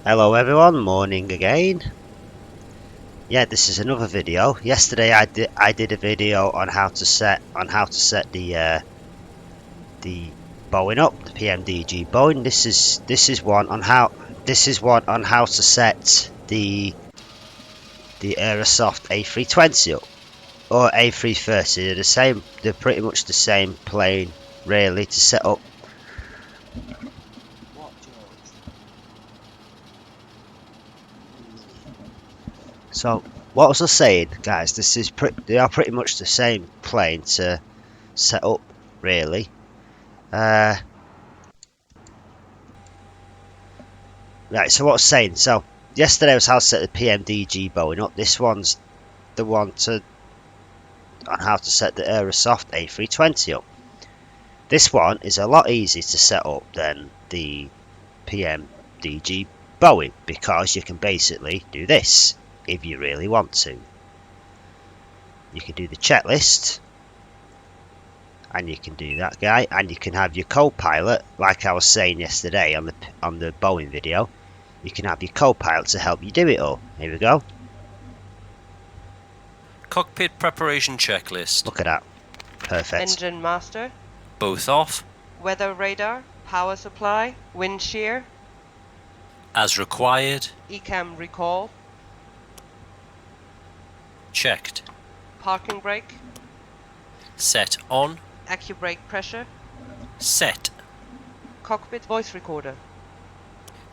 Hello everyone, morning again. Yeah, this is another video. Yesterday I did a video on how to set the Boeing up, the PMDG Boeing. This is one on how to set the Aerosoft A320 up, or A330. They're the same. They're pretty much the same plane, really, to set up. So what was I saying, guys? They are pretty much the same plane to set up, really. Right, so what I was saying, so yesterday was how to set the PMDG Boeing up. This one's the one on how to set the Aerosoft A320 up. This one is a lot easier to set up than the PMDG Boeing, because you can basically do this if you really want to. You can do the checklist, and you can do that guy, and you can have your co-pilot, like I was saying yesterday on the Boeing video. You can have your co-pilot to help you do it all. Here we go. Cockpit preparation checklist. Look at that. Perfect. Engine master. Both off. Weather radar. Power supply. Wind shear. As required. ECAM recall. Checked. Parking brake. Set on. Accu-brake pressure. Set. Cockpit voice recorder.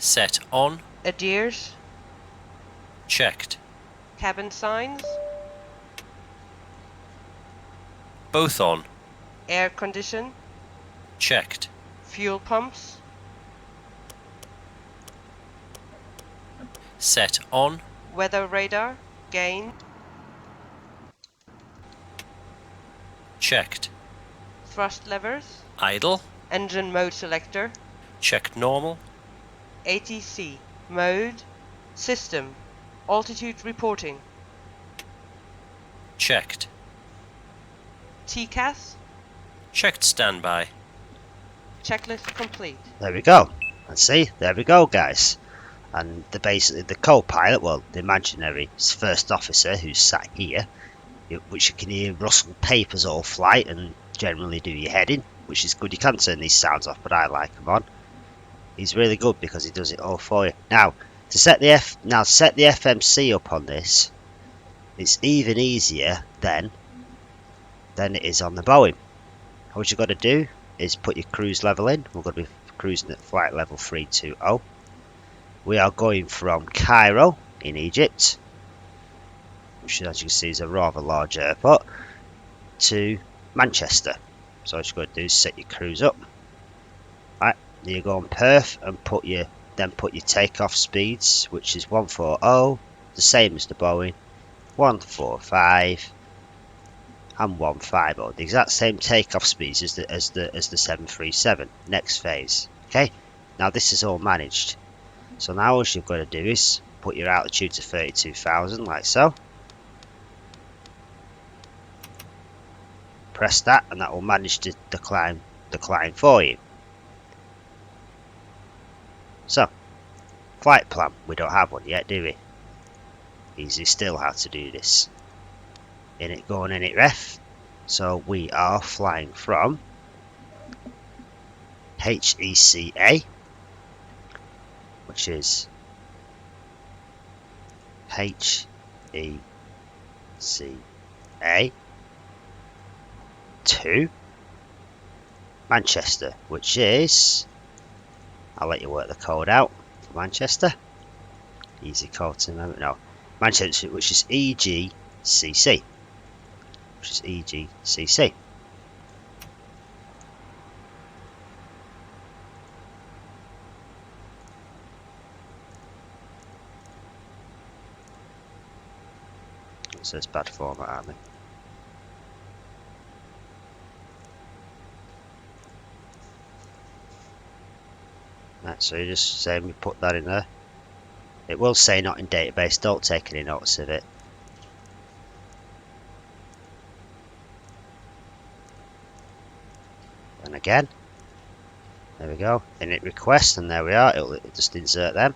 Set on. Adheres. Checked. Cabin signs. Both on. Air condition. Checked. Fuel pumps. Set on. Weather radar. Gain. Checked. Thrust levers. Idle. Engine mode selector. Checked normal. ATC. Mode. System. Altitude reporting. Checked. TCAS. Checked standby. Checklist complete. There we go. And see, there we go, guys. And basically the co-pilot, well, the imaginary first officer who's sat here, which you can hear rustle papers all flight and generally do your heading, which is good. You can turn these sounds off, but I like them on. He's really good because he does it all for you. Now to set the FMC up on this, it's even easier than it is on the Boeing. What you got to do is put your cruise level in. We're going to be cruising at flight level 320. We are going from Cairo in Egypt, which as you can see is a rather large airport, to Manchester. So what you've got to do is set your cruise up. Right, you go on Perth and put your takeoff speeds, which is 140, the same as the Boeing, 145 and 150, the exact same takeoff speeds as the 737. Next phase. Okay, now this is all managed. So now all you've got to do is put your altitude to 32,000, like so. Press that, and that will manage to decline for you. So, flight plan. We don't have one yet, do we? Easy still how to do this. Going in it ref. So we are flying from HECA, which is HECA to Manchester, which is, I'll let you work the code out for Manchester. Easy code to remember. No, Manchester, which is EGCC. So it's bad format, aren't they? Right, so you just say we put that in there. It will say not in database, don't take any notice of it. And again, there we go, init request, and there we are. It'll just insert them.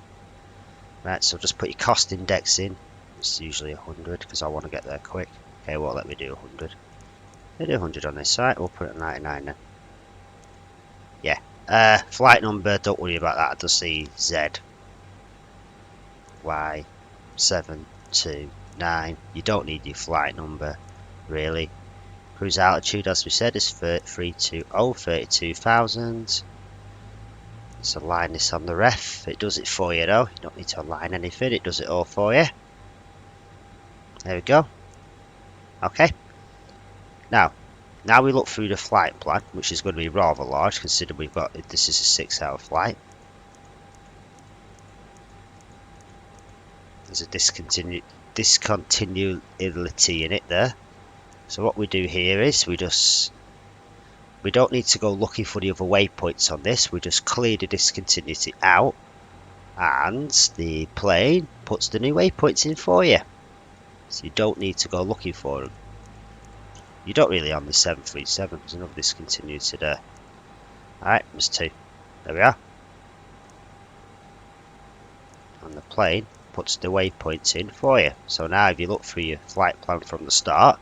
Right, so just put your cost index in. It's usually 100 because I want to get there quick. Okay, well, let me do 100. Let me do 100 on this site. We'll put it at 99 then. Yeah. Flight number, don't worry about that. Just see Z. Y729. You don't need your flight number, really. Cruise altitude, as we said, is 320, 32,000. Let's align this on the ref. It does it for you though. You don't need to align anything. It does it all for you. There we go. Okay. Now we look through the flight plan, which is going to be rather large, considering we've got this is a 6-hour flight. There's a discontinuity in it there. So what we do here is we don't need to go looking for the other waypoints on this. We just clear the discontinuity out, and the plane puts the new waypoints in for you. So you don't need to go looking for them. You don't really on the 737. There's another discontinuity there. Alright, there's 2. There we are. And the plane puts the waypoints in for you. So now if you look through your flight plan from the start,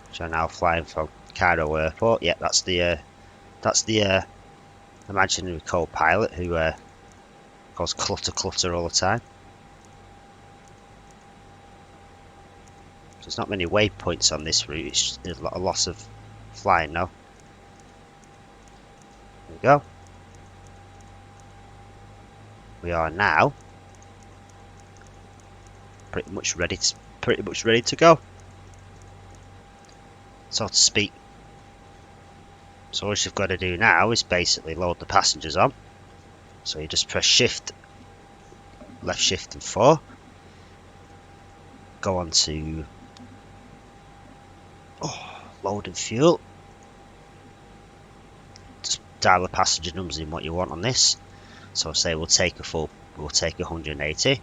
which I'm now flying from Cairo Airport. Yeah, that's the imaginary co-pilot who goes clutter all the time. There's not many waypoints on this route. It's a loss of flying now. There we go. We are now pretty much ready to go, so to speak. So all you've got to do now is basically load the passengers on. So you just press shift, left shift and 4. Go on to load and fuel. Just dial the passenger numbers in what you want on this. So say we'll take 180.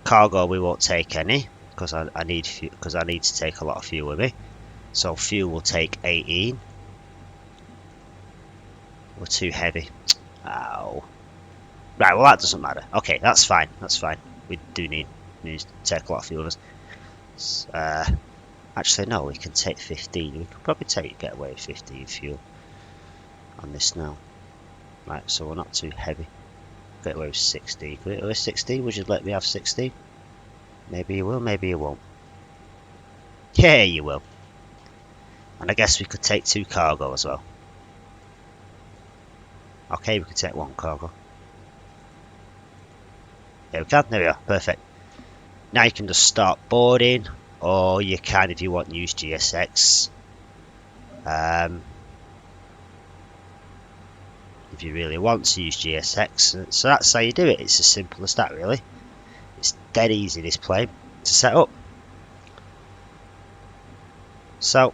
Cargo we won't take any because I need to take a lot of fuel with me. So fuel will take 18. We're too heavy. Ow. Right, well that doesn't matter. Okay, that's fine. We do need to take a lot of fuel with us. Actually no, we can take 15. We could probably get away with 15 fuel on this now. Right, so we're not too heavy. Get away with 16. Could we get away with 16? Would you let me have 16? Maybe you will, maybe you won't. Yeah, you will. And I guess we could take 2 cargo as well. Okay, we could take 1 cargo. There we can, there we are, perfect. Now you can just start boarding, or you can, if you want, use GSX. If you really want to use GSX. So that's how you do it. It's as simple as that, really. It's dead easy, this plane, to set up. So,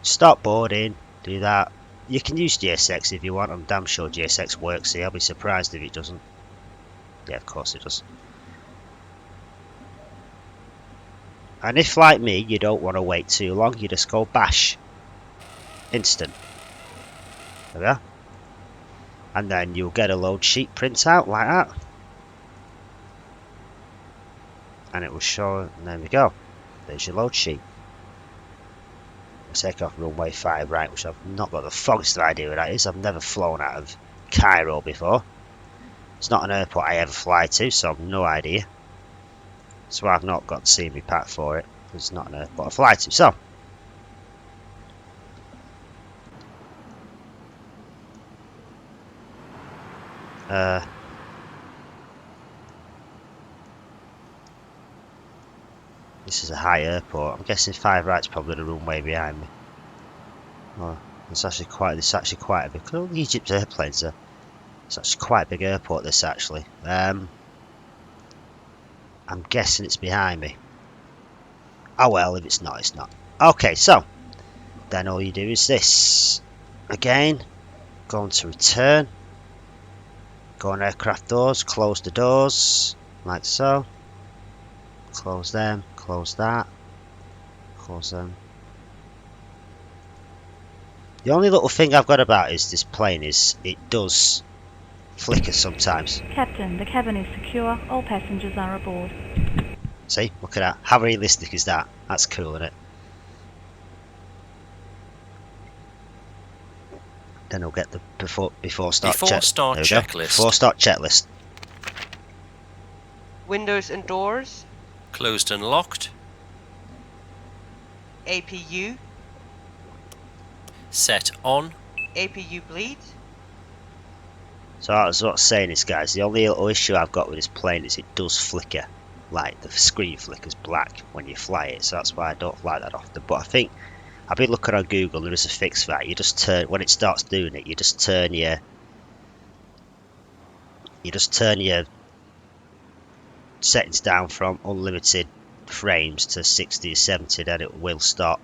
start boarding, do that. You can use GSX if you want. I'm damn sure GSX works here. I'll be surprised if it doesn't. Yeah, of course it does. And if, like me, you don't want to wait too long, you just go bash. Instant. There we are. And then you'll get a load sheet print out like that. And it will show, and there we go. There's your load sheet. We'll take off runway 5 right, which I've not got the foggiest idea what that is. I've never flown out of Cairo before. It's not an airport I ever fly to, so I've no idea. So I've not got the scenery pack for it. It's not an airport I fly to. So this is a high airport. I'm guessing 5 right's probably the runway behind me. Oh, it's actually quite a big. Look at all the Egypt airplanes there. It's actually quite a big airport. This actually. I'm guessing it's behind me. Oh well, if it's not, it's not. Okay, so then all you do is this. Again, go on to return. Go on aircraft doors, close the doors, like so. Close them, close that, close them. The only little thing I've got about is this plane is it does flickers sometimes. Captain, the cabin is secure. All passengers are aboard. See, look at that. How realistic is that? That's cool, isn't it? Then we'll get the before start Before start there we go. checklist. Before start checklist. Windows and doors. Closed and locked. APU. Set on. APU bleed. So that's what I'm saying is, guys, the only little issue I've got with this plane is it does flicker. Like, the screen flickers black when you fly it, so that's why I don't fly that often. But I think, I've been looking on Google, there is a fix for that. You just turn, when it starts doing it, you just turn your settings down from unlimited frames to 60 or 70, then it will stop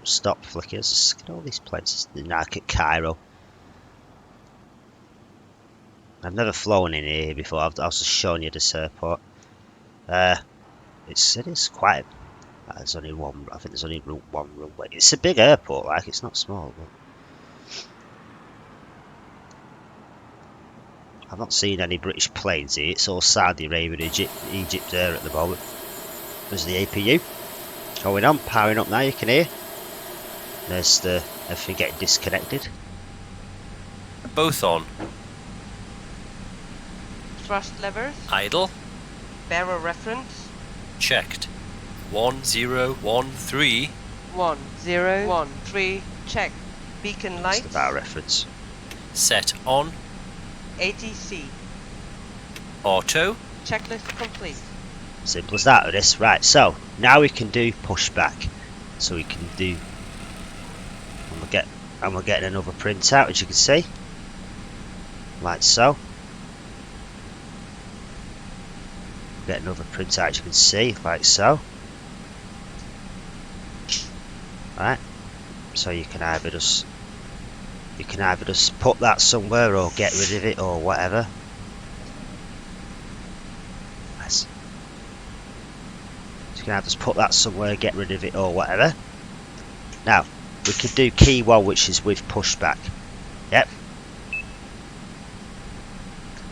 flickers. Look at all these places, like at Cairo. I've never flown in here before. I was just showing you this airport. It is quite. There's only one. I think there's only one runway. It's a big airport, like it's not small. But I've not seen any British planes here. It's all Saudi Arabia and Egypt there at the moment. There's the APU going on, powering up now. You can hear. There's the everything getting disconnected. Both on. Thrust levers. Idle. Barrel reference. Checked. 1013. 1013. Check. Beacon That's lights. the bow reference. Set on. ATC. Auto. Checklist complete. Simple as that with this. Right, so now we can do pushback. So we can do, and we're getting another printout, as you can see, like so. Get another printout, as you can see, like so. Right, so you can either just put that somewhere or get rid of it or whatever. Nice. So you can either just put that somewhere, get rid of it or whatever. Now we can do key one, which is with pushback. Yep.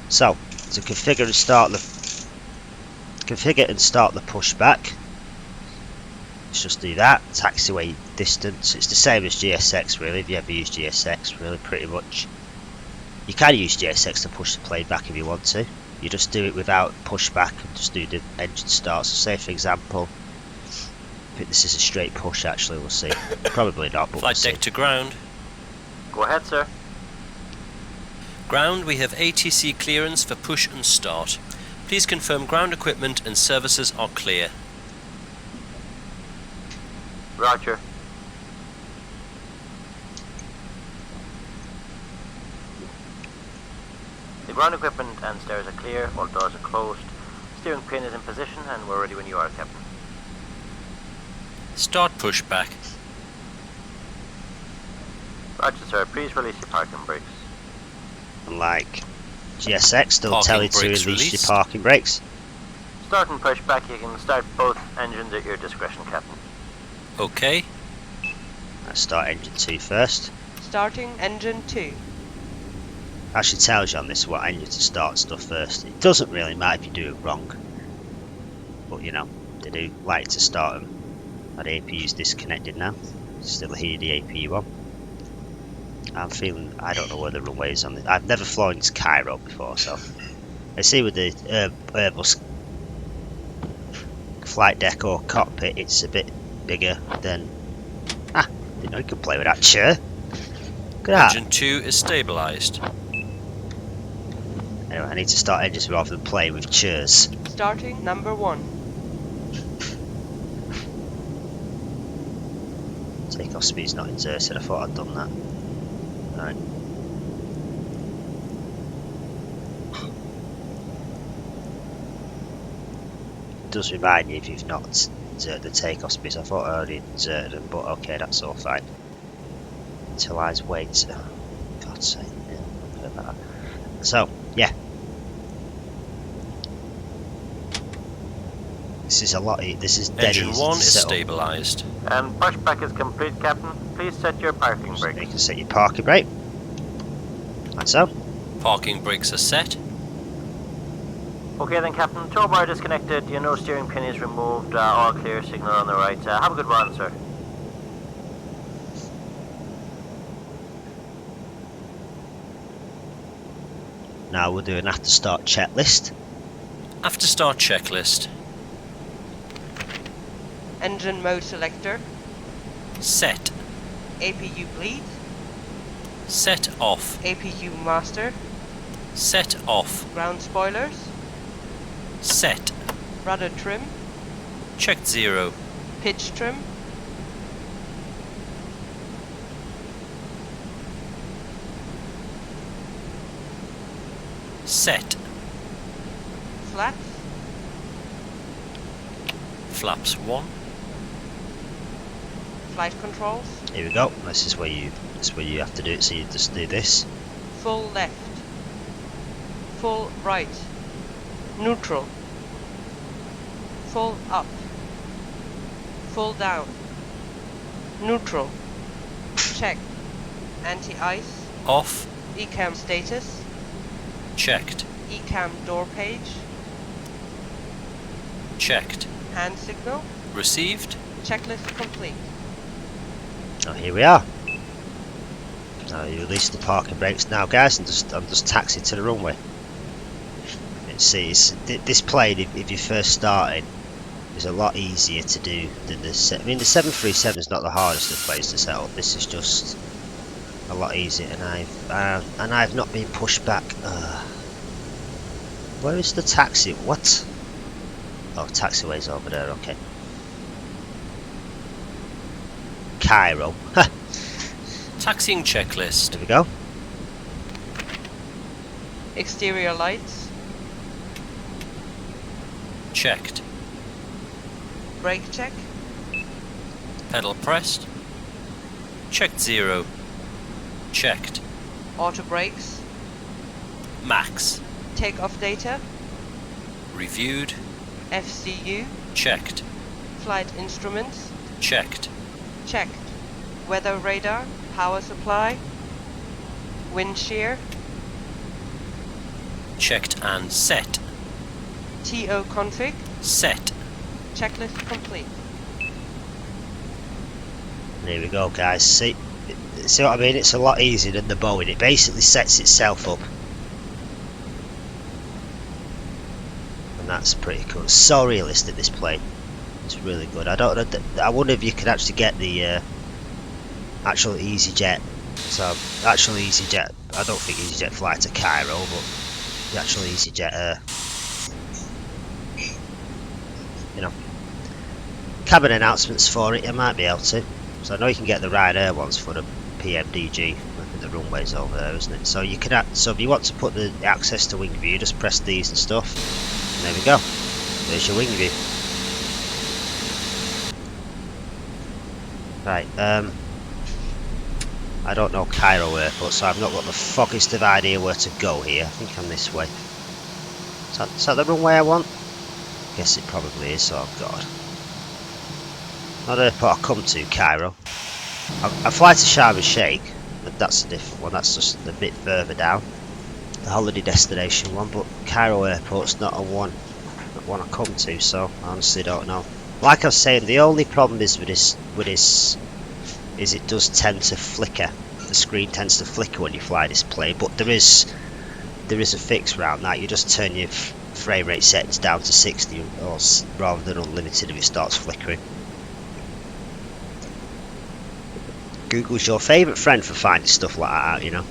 So to configure and start the pushback, let's just do that. Taxiway distance, it's the same as GSX really, if you ever use GSX, really pretty much. You can use GSX to push the plane back if you want to. You just do it without pushback and just do the engine start. So say for example, I think this is a straight push actually, we'll see. Probably not, but Flight we'll deck see. to ground. Go ahead, sir. Ground, we have ATC clearance for push and start. Please confirm ground equipment and services are clear. Roger. The ground equipment and stairs are clear, all doors are closed. Steering pin is in position and we're ready when you are, Captain. Start pushback. Roger, sir. Please release your parking brakes. And like GSX, still Parking tell you to brakes release your released. parking brakes. Start and pushback. You can start both engines at your discretion, Captain. OK. Let's start engine 2 first. Starting engine 2. Actually tells you on this what engine to start stuff first. It doesn't really matter if you do it wrong, but you know, they do like to start them. The APU's disconnected now. Still hear the APU on. I'm feeling, I don't know where the runway is on this. I've never flown to Cairo before, so I see with the Airbus flight deck or cockpit, it's a bit bigger than. Didn't know you could play with that chair. Look at that. Engine 2 is stabilized. Anyway, I need to start engines rather than playing with chairs. Starting number 1. Takeoff speed's not inserted. I thought I'd done that. Right. It does remind you if you've not inserted the takeoff speeds. I thought I already inserted them, but okay, that's all fine. Utilize weight. God's sake. Yeah, so, yeah. This is a lot. This is dead Engine easy 1 to is set up. stabilized. And pushback is complete, Captain. Please set your parking So you brakes. can set your parking brake. Like so. Parking brakes are set. Okay then, Captain. Tow bar disconnected. You know steering pin is removed. All clear. Signal on the right. Have a good run, sir. Now we'll do an after start checklist. After start checklist. Engine mode selector. Set. APU bleed. Set off. APU master. Set off. Ground spoilers. Set. Rudder trim. Checked 0. Pitch trim. Set. Flaps. Flaps 1. Flight controls. Here we go. This is where you have to do it. So you just do this. Full left. Full right. Neutral. Full up. Full down. Neutral. Check. Anti-ice. Off. ECAM status. Checked. ECAM door page. Checked. Hand signal. Received. Checklist complete. Oh, here we are. Now you release the parking brakes now, guys, and I'm just taxiing to the runway. See, this plane, if you're first starting, is a lot easier to do than the 737 is not the hardest of planes to set up. This is just a lot easier, and I've not been pushed back. Where is the taxi? What? Oh, taxiway's over there. Okay. Cairo. Taxiing checklist. There we go. Exterior lights. Checked. Brake check. Pedal pressed. Checked 0. Checked. Auto brakes. Max. Takeoff data. Reviewed. FCU. Checked. Flight instruments. Checked. Checked. Weather radar. Power supply. Wind shear. Checked and set. TO config. Set. Checklist complete. There we go, guys. See what I mean? It's a lot easier than the Boeing. It basically sets itself up, and that's pretty cool. It's so realistic, this plane. It's really good. I wonder if you could actually get the actual EasyJet. So actual EasyJet. I don't think EasyJet fly to Cairo, but the actual EasyJet. You know, cabin announcements for it. You might be able to. So I know you can get the Ryanair ones for the PMDG. I think the runway's over there, isn't it? So you can. So if you want to put the access to wing view, just press these and stuff. And there we go. There's your wing view. Right. I don't know Cairo Airport, so I've not got the foggiest of idea where to go here. I think I'm this way. Is that the runway I want? Guess it probably is. Oh god. Not airport I come to, Cairo. I fly to Sharm el Sheikh, but that's a different one. That's just a bit further down, the holiday destination one. But Cairo Airport's not one I come to, so I honestly don't know. Like I was saying, the only problem is with this is it does tend to flicker. The screen tends to flicker when you fly this plane, but there is a fix around that. You just turn your frame rate settings down to 60 or rather than unlimited if it starts flickering. Google's your favourite friend for finding stuff like that out, you know.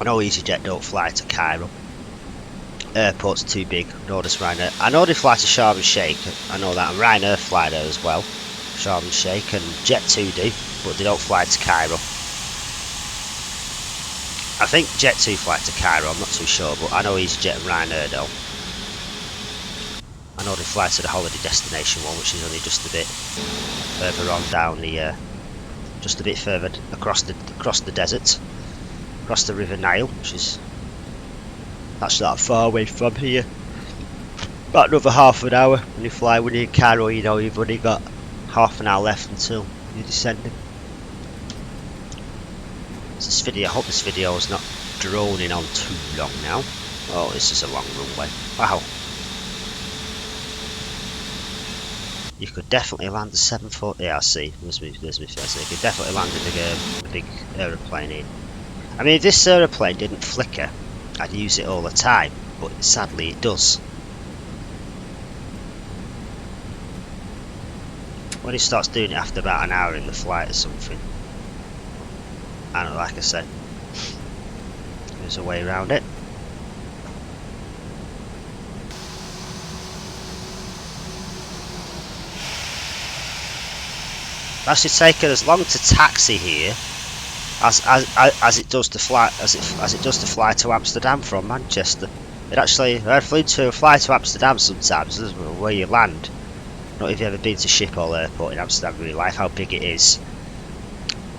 I know EasyJet don't fly to Cairo. Airport's too big. Nor does Ryanair. I know they fly to Sharm el Sheikh. I know that. And Ryanair fly there as well. Sharm el Sheikh, and Jet2 do, but they don't fly to Cairo. I think Jet2 fly to Cairo. I'm not too sure, but I know EasyJet and Ryanair don't. I know they fly to the holiday destination one, which is only just a bit further on down the, just a bit further across the desert, across the River Nile, which is that's not far away from here. About another half an hour when you're in Cairo. You know you've only got half an hour left until you're descending. This video, I hope this video is not droning on too long now. Oh, this is a long runway. Wow. You could definitely land the 740. Yeah, I see. There's me first. You could definitely land a big aeroplane here. I mean, if this aeroplane didn't flicker, I'd use it all the time. But sadly, it does. When it starts doing it after about an hour in the flight or something. I don't know, like I said. There's a way around it. Actually taken as long to taxi here as it does to fly to Amsterdam from Manchester. I flew to fly to Amsterdam sometimes, where you land. Not if you've ever been to Schiphol Airport in Amsterdam in real life, how big it is.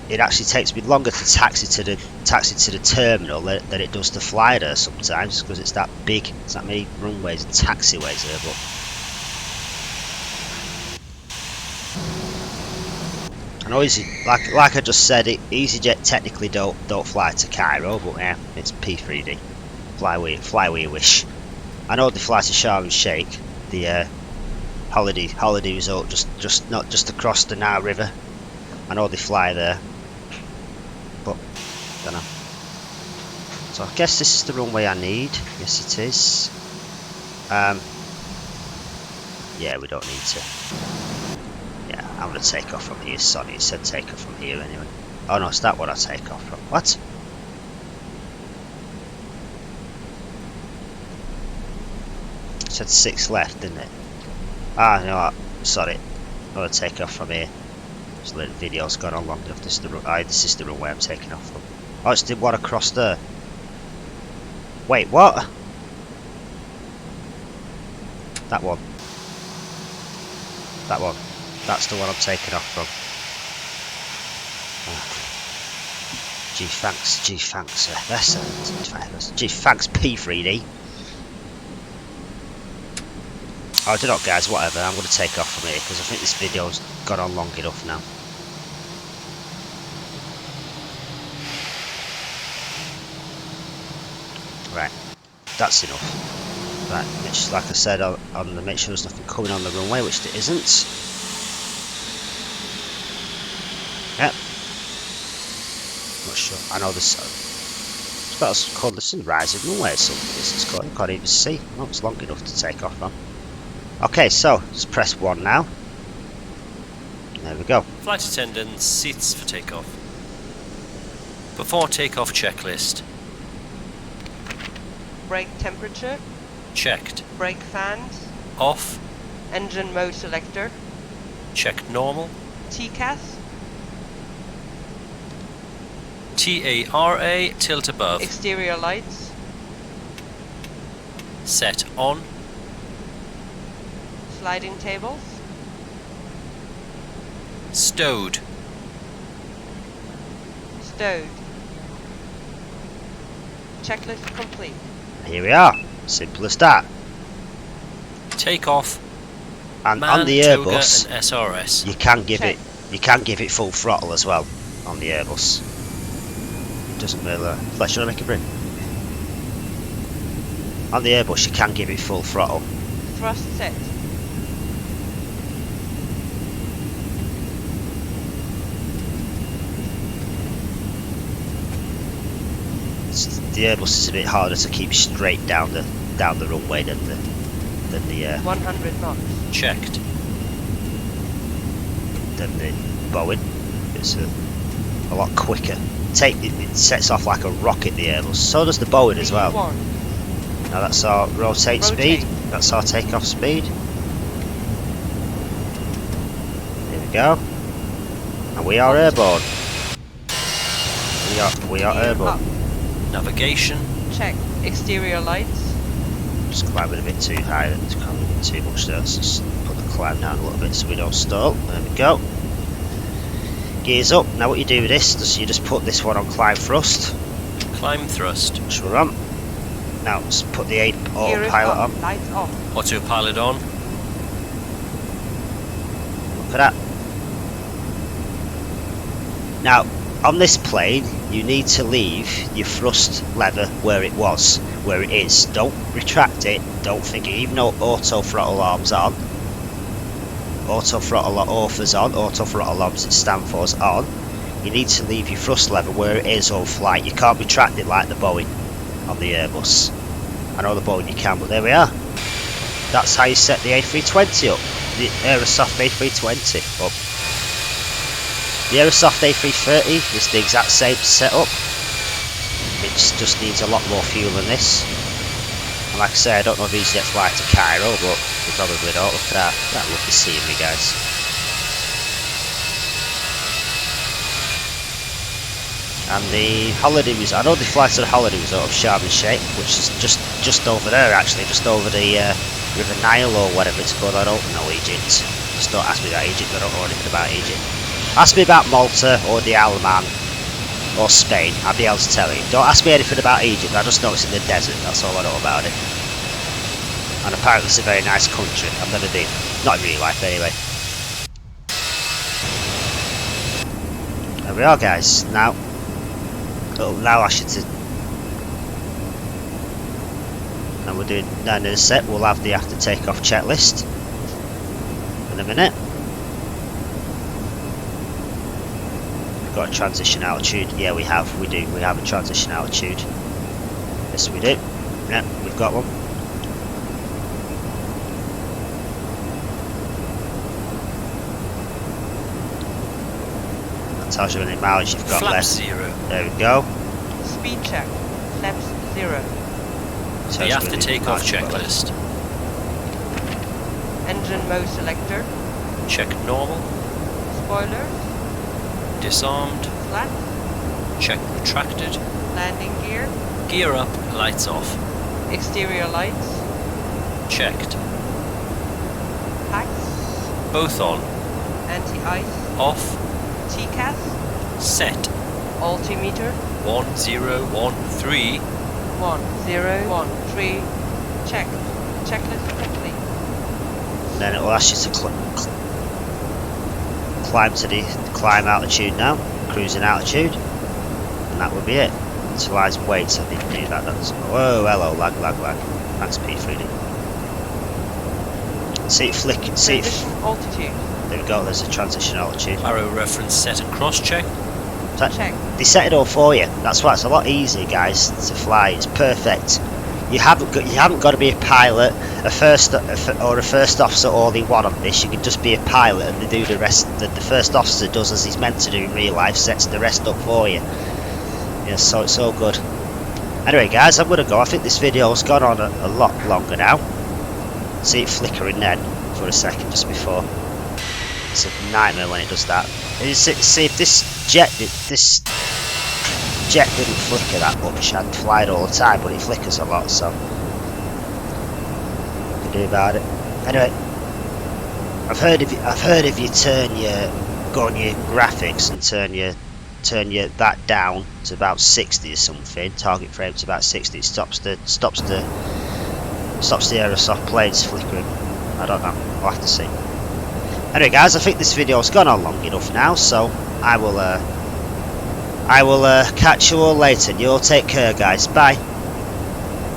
It actually takes me longer to taxi to the terminal than it does to fly there sometimes, because it's that big. There's that many runways and taxiways there. But I know like I just said, EasyJet technically don't fly to Cairo, but yeah, it's P3D. Fly where you wish. I know they fly to Sharm el Sheikh, the holiday resort just across the Nile River. I know they fly there, but I don't know. So I guess this is the runway I need. Yes, it is. Yeah, we don't need to. Yeah, I'm gonna take off from here. Sorry, it said take off from here anyway. Oh no, it's that what I take off from. What? It said 6 left, didn't it? Ah, no, sorry. I'm gonna take off from here. So the video's gone on long enough. This is the runway I'm taking off from. Oh, it's the one across there. Wait, what? That one. That one. That's the one I'm taking off from. Oh. Gee, thanks. Gee, thanks. Gee, thanks, P3D. Oh, I don't know, guys. Whatever. I'm going to take off from here because I think this video's gone on long enough now. Right. That's enough. Right. Which, like I said, I'm going to make sure there's nothing coming on the runway, which there isn't. Yep. Not sure. I know this. It's called the Rising Runway or something. This is called. I can't even see. No, it's long enough to take off from. Okay, so just press 1 now. There we go. Flight attendants, seats for takeoff. Before takeoff checklist. Brake temperature. Checked. Brake fans. Off. Engine mode selector. Checked normal. TCAS. TARA, tilt above. Exterior lights. Set on. Sliding tables. Stowed. Stowed. Checklist complete. Here we are. Simple as that. Takeoff. And Man, on the toga Airbus, and SRS. you can give it full throttle as well on the Airbus. It doesn't really. Flesh, you want to make a break? On the Airbus, you can give it full throttle. Thrust set. The Airbus is a bit harder to keep straight down the runway than the 100 knots. Checked. than the Boeing. It's a lot quicker. It sets off like a rocket, the Airbus. So does the Boeing as well. Now that's our rotate speed. That's our takeoff speed. There we go. And we are airborne. We are airborne. Navigation. Check. Exterior lights. Just climbing a bit too high. It's climbing a bit too much there. Let's just put the climb down a little bit so we don't stall. There we go. Gears up. Now what you do with this is you just put this one on climb thrust. Climb thrust. Which we're on. Now let's put the autopilot on. Lights off. Autopilot on. Look at that. Now on this plane, you need to leave your thrust lever where it is. Don't retract it. Don't think it. Even though auto throttle arms on, auto throttle offers on, auto throttle arms it stands for is on. You need to leave your thrust lever where it is on flight. You can't retract it like the Boeing on the Airbus. I know the Boeing you can, but there we are. That's how you set the A320 up. The Aerosoft A320 up. The Aerosoft A330 is the exact same setup. It just needs a lot more fuel than this. And like I say, I don't know if these get flight to Cairo, but they probably don't. Look at that lovely scenery, guys. And the holiday resort, I know they fly to the holiday resort of Sharm el Sheikh, which is just over there actually, just over the River Nile or whatever it's called. I don't know Egypt. Just don't ask me about Egypt, I don't know anything about Egypt. Ask me about Malta or the Alman or Spain, I'll be able to tell you. Don't ask me anything about Egypt, I just know it's in the desert, that's all I know about it. And apparently it's a very nice country, I've never been. Not in real life anyway. There we are guys, now it'll now ask you to, and we're doing now in a set, we'll have the after takeoff checklist in a minute. We've got a transition altitude, yeah we have a transition altitude. Yes we do, yeah we've got one. That tells you how many miles you've got left. 0. There we go. Speed check. Flaps 0. The after takeoff checklist. Engine mode selector. Check normal. Spoilers. Disarmed. Flat. Check retracted. Landing gear. Gear up, lights off. Exterior lights. Checked. Packs. Both on. Anti-ice. Off. TCAS. Set. Altimeter. 1013. 1013. Check. Checklist complete. Then it will ask you to climb to the climb altitude now, cruising altitude, and that will be it. Utilize weights, I think do that. That's whoa, hello, lag. Thanks P3D. See it flick. See it. Transition altitude. There we go. There's a transition altitude. Arrow reference set and cross check. Check. They set it all for you. That's why it's a lot easier, guys, to fly. It's perfect. You haven't got to be a pilot, a first officer, all they want on this. You can just be a pilot, and they do the rest. The first officer does as he's meant to do in real life, sets the rest up for you. Yeah, so it's all good. Anyway, guys, I'm gonna go. I think this video's gone on a lot longer now. See it flickering then for a second just before. It's a nightmare when it does that. And see if this jet didn't flicker that much. I'd fly it all the time, but it flickers a lot, so what can do about it. Anyway, I've heard if you go on your graphics and turn that down to about 60 or something, target frame to about 60, it stops the Aerosoft planes flickering. I don't know. I'll have to see. Anyway, guys, I think this video's gone on long enough now, so I will catch you all later. You all take care, guys. Bye.